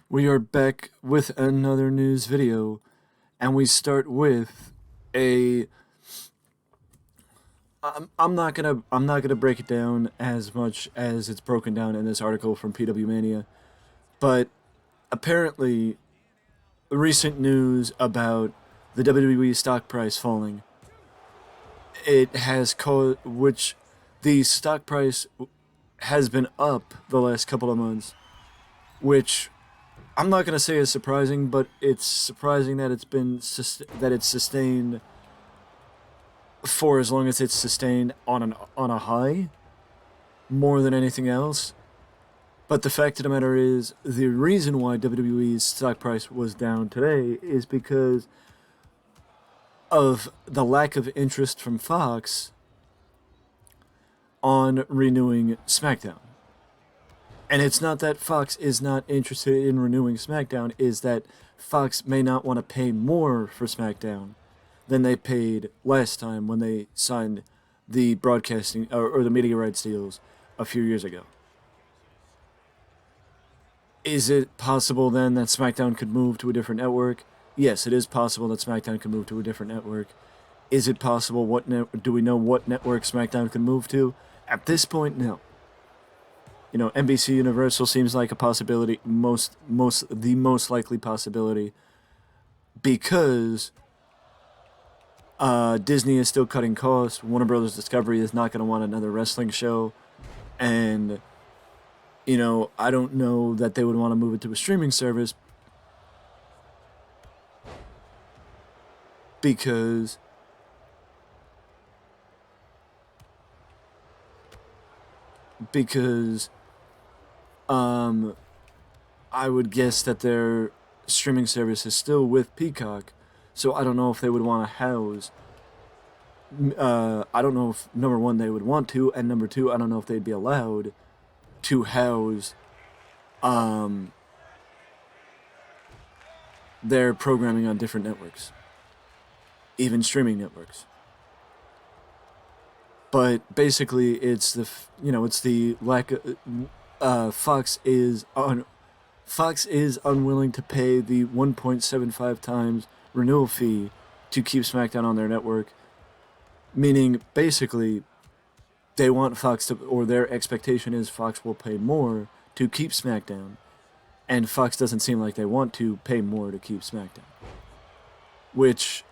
We are back with another news video, and we start with a. I'm not gonna break it down as much as it's broken down in this article from PW Mania, but apparently, recent news about the WWE stock price falling. It has caused which the stock price has been up the last couple of months, which I'm not gonna say is surprising, but it's surprising that it's sustained for as long as it's sustained on a high more than anything else. But the fact of the matter is, the reason why WWE's stock price was down today is because of the lack of interest from Fox on renewing SmackDown. And it's not that Fox is not interested in renewing SmackDown, is that Fox may not want to pay more for SmackDown than they paid last time when they signed the broadcasting or the media rights deals a few years ago. Is it possible then that SmackDown could move to a different network? Yes, it is possible that SmackDown could move to a different network. Is it possible? Do we know what network SmackDown can move to? At this point, no. You know, NBC Universal seems like a possibility, the most likely possibility, because Disney is still cutting costs. Warner Brothers Discovery is not going to want another wrestling show, and I don't know that they would want to move it to a streaming service because I would guess that their streaming service is still with Peacock, so I don't know if they would want to house. I don't know if number one they would want to, and number two I don't know if they'd be allowed to house their programming on different networks, even streaming networks. But basically, it's the lack of Fox is unwilling to pay the 1.75 times renewal fee to keep SmackDown on their network, meaning basically they want Fox to, or their expectation is Fox will pay more to keep SmackDown, and Fox doesn't seem like they want to pay more to keep SmackDown. Which,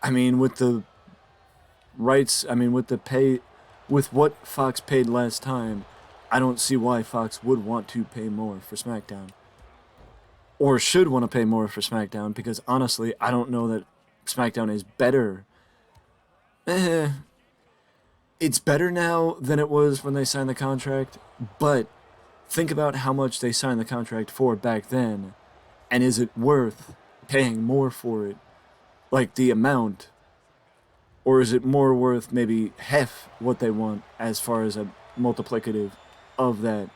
I mean, with the rights, with what Fox paid last time, I don't see why Fox would want to pay more for SmackDown. Or should want to pay more for SmackDown, because honestly, I don't know that SmackDown is better. It's better now than it was when they signed the contract, but think about how much they signed the contract for back then, and is it worth paying more for it? Like the amount, or is it more worth maybe half what they want as far as a multiplicative of that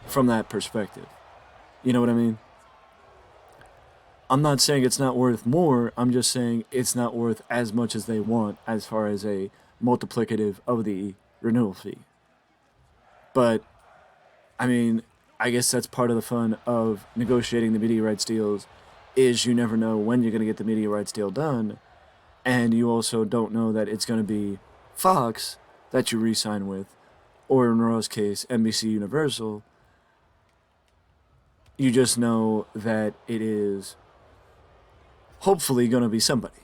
from that perspective? You know what I mean? I'm not saying it's not worth more, I'm just saying it's not worth as much as they want as far as a multiplicative of the renewal fee. But, I mean, I guess that's part of the fun of negotiating the media rights deals, is you never know when you're going to get the media rights deal done, and you also don't know that it's going to be Fox that you re-sign with, or in Raw's case, NBC Universal. You just know that it is hopefully going to be somebody.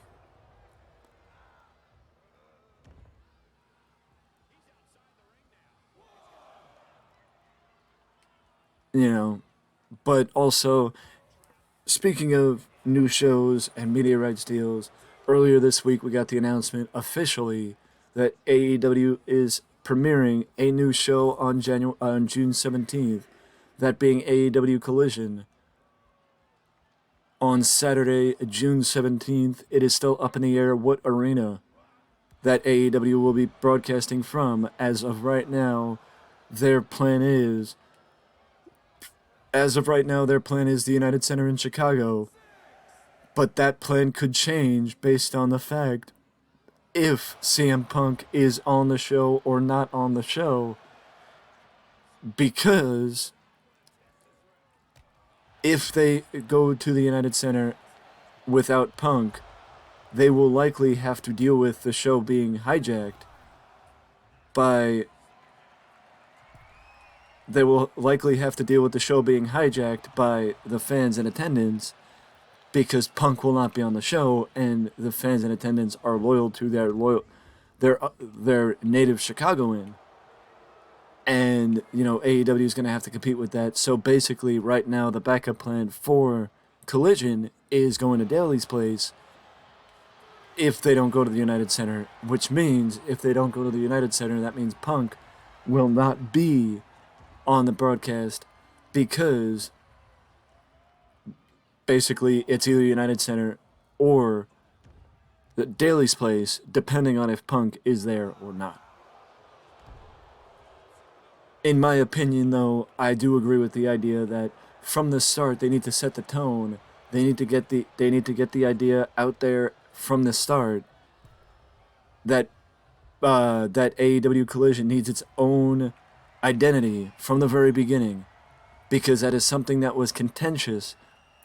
But also, speaking of new shows and media rights deals, earlier this week we got the announcement officially that AEW is premiering a new show on June 17th, that being AEW Collision. On Saturday, June 17th, it is still up in the air what arena that AEW will be broadcasting from. As of right now, their plan is the United Center in Chicago, but that plan could change based on the fact if CM Punk is on the show or not on the show, because if they go to the United Center without Punk, they will likely have to deal with the show being hijacked by they will likely have to deal with the show being hijacked by the fans in attendance because Punk will not be on the show and the fans in attendance are loyal to their native Chicagoan. And, AEW is going to have to compete with that. So basically, right now, the backup plan for Collision is going to Daly's place if they don't go to the United Center, which means if they don't go to the United Center, that means Punk will not be on the broadcast because basically it's either United Center or the Daly's place, depending on if Punk is there or not. In my opinion, though, I do agree with the idea that from the start they need to set the tone. They need to get the idea out there from the start that that AEW Collision needs its own identity from the very beginning, because that is something that was contentious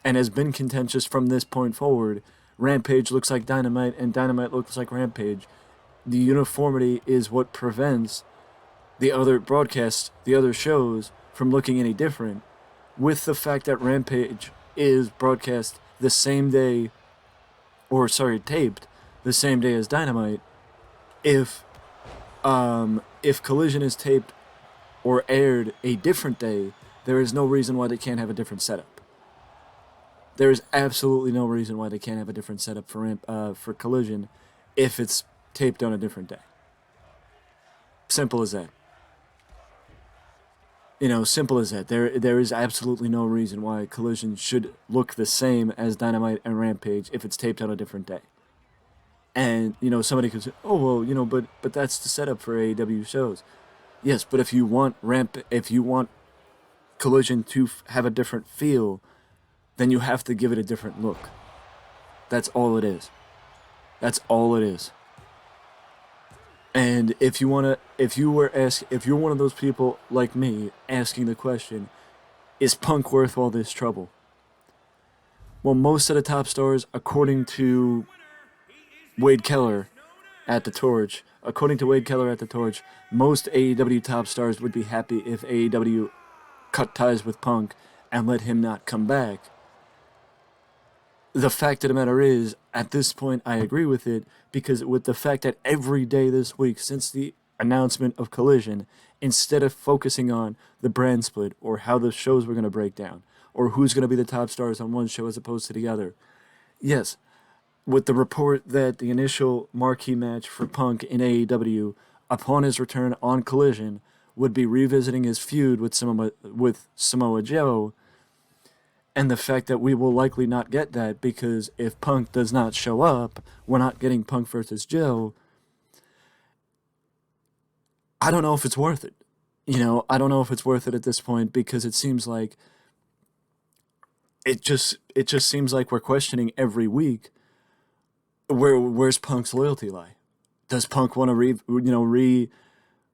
and has been contentious from this point forward. Rampage looks like Dynamite and Dynamite looks like Rampage. The uniformity is what prevents the other broadcasts, the other shows, from looking any different. With the fact that Rampage is broadcast the same day, taped the same day as Dynamite, if Collision is taped or aired a different day, there is no reason why they can't have a different setup. There is absolutely no reason why they can't have a different setup for Collision if it's taped on a different day. Simple as that. Simple as that. There is absolutely no reason why Collision should look the same as Dynamite and Rampage if it's taped on a different day. And, somebody could say, oh, well, but that's the setup for AEW shows. Yes, but if you want Collision to have a different feel, then you have to give it a different look. That's all it is. That's all it is. And if you're one of those people like me asking the question, is Punk worth all this trouble? Well, most of the top stars, according to Wade Keller at the Torch, most AEW top stars would be happy if AEW cut ties with Punk and let him not come back. The fact of the matter is, at this point, I agree with it, because with the fact that every day this week, since the announcement of Collision, instead of focusing on the brand split or how the shows were going to break down or who's going to be the top stars on one show as opposed to the other, yes, with the report that the initial marquee match for Punk in AEW upon his return on Collision would be revisiting his feud with Samoa Joe, and the fact that we will likely not get that because if Punk does not show up, we're not getting Punk versus Joe. I don't know if it's worth it. I don't know if it's worth it at this point, because it seems like it just seems like we're questioning every week where's Punk's loyalty lie. Does Punk want to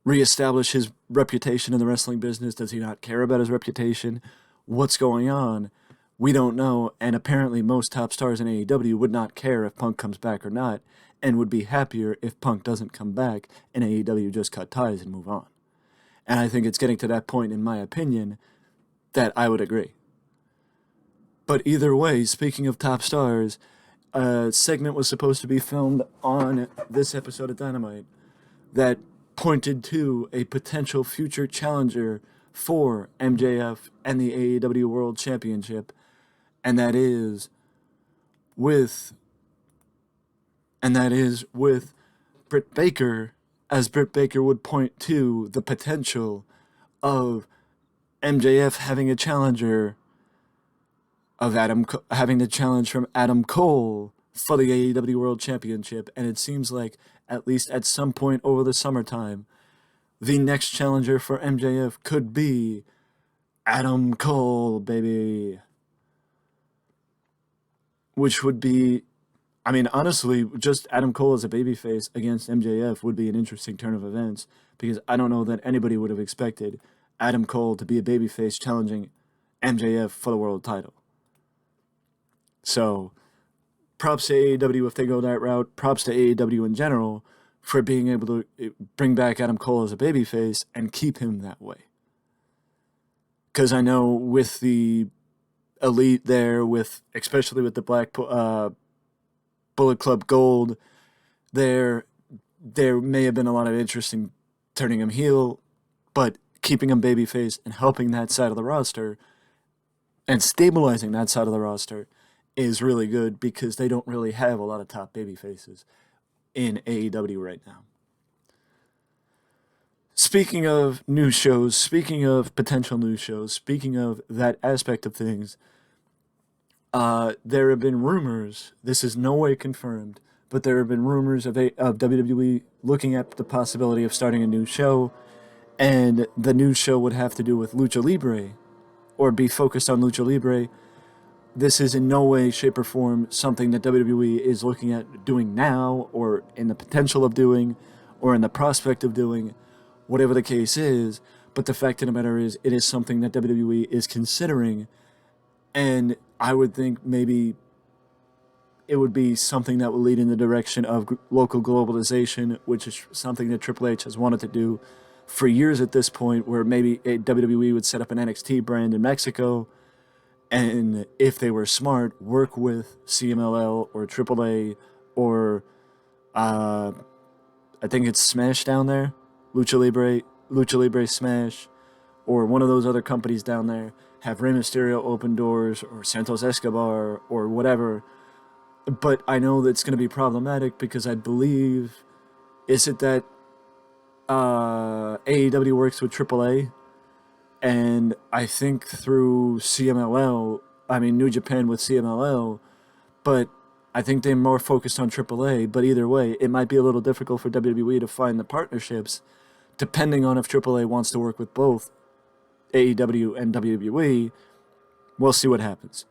reestablish his reputation in the wrestling business? Does he not care about his reputation? What's going on? We don't know, and apparently most top stars in AEW would not care if Punk comes back or not, and would be happier if Punk doesn't come back and AEW just cut ties and move on. And I think it's getting to that point, in my opinion, that I would agree. But either way, speaking of top stars, a segment was supposed to be filmed on this episode of Dynamite that pointed to a potential future challenger for MJF and the AEW World Championship, and that is with Britt Baker, as Britt Baker would point to the potential of MJF having a challenger having the challenge from Adam Cole for the AEW World Championship, and it seems like at least at some point over the summertime, the next challenger for MJF could be Adam Cole, baby. Which would be, honestly, just Adam Cole as a babyface against MJF would be an interesting turn of events, because I don't know that anybody would have expected Adam Cole to be a babyface challenging MJF for the world title. So, props to AEW if they go that route. Props to AEW in general for being able to bring back Adam Cole as a babyface and keep him that way. Because I know with the Elite there, especially with the Black Bullet Club Gold, there may have been a lot of interest in turning him heel, but keeping him babyface and helping that side of the roster and stabilizing that side of the roster is really good because they don't really have a lot of top babyfaces in AEW right now. Speaking of new shows, speaking of potential new shows, speaking of that aspect of things, there have been rumors, this is no way confirmed, but there have been rumors of WWE looking at the possibility of starting a new show, and the new show would have to do with Lucha Libre, or be focused on Lucha Libre. This is in no way, shape, or form something that WWE is looking at doing now, or in the potential of doing, or in the prospect of doing, whatever the case is. But the fact of the matter is, it is something that WWE is considering, and I would think maybe it would be something that will lead in the direction of local globalization, which is something that Triple H has wanted to do for years at this point, where maybe WWE would set up an NXT brand in Mexico, and if they were smart, work with CMLL or AAA or I think it's Smash down there, Lucha Libre Smash, or one of those other companies down there, have Rey Mysterio open doors, or Santos Escobar, or whatever. But I know that's going to be problematic because I believe, is it that AEW works with AAA? And I think through CMLL, I mean New Japan with CMLL, but I think they're more focused on AAA. But either way, it might be a little difficult for WWE to find the partnerships, depending on if AAA wants to work with both AEW and WWE. We'll see what happens.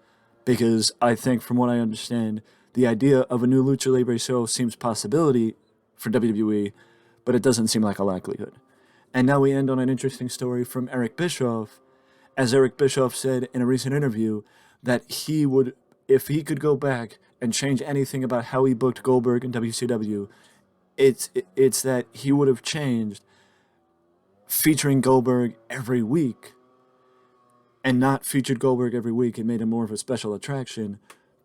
Because I think, from what I understand, the idea of a new Lucha Libre show seems possibility for WWE, but it doesn't seem like a likelihood. And now we end on an interesting story from Eric Bischoff, as Eric Bischoff said in a recent interview that he would, if he could go back and change anything about how he booked Goldberg in WCW, it's that he would have changed featuring Goldberg every week, and not featured Goldberg every week and made him more of a special attraction,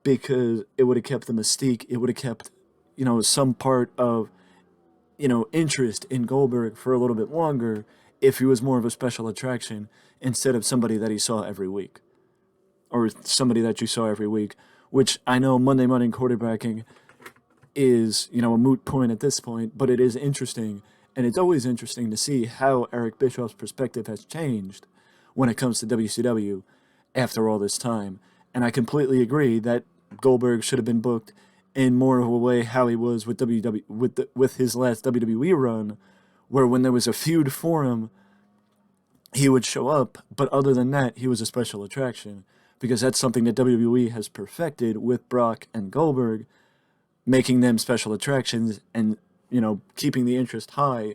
because it would have kept the mystique, it would have kept, some part of, interest in Goldberg for a little bit longer if he was more of a special attraction instead of somebody that he saw every week. Or somebody that you saw every week, which I know Monday morning quarterbacking is, a moot point at this point, but it is interesting, and it's always interesting to see how Eric Bischoff's perspective has changed when it comes to WCW after all this time. And I completely agree that Goldberg should have been booked in more of a way how he was with with his last WWE run, where when there was a feud for him, he would show up, but other than that, he was a special attraction, because that's something that WWE has perfected with Brock and Goldberg, making them special attractions and, keeping the interest high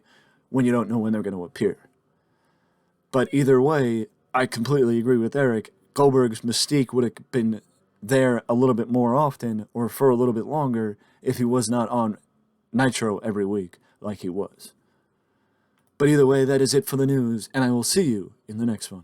when you don't know when they're going to appear. But either way, I completely agree with Eric. Goldberg's mystique would have been there a little bit more often, or for a little bit longer, if he was not on Nitro every week like he was. But either way, that is it for the news, and I will see you in the next one.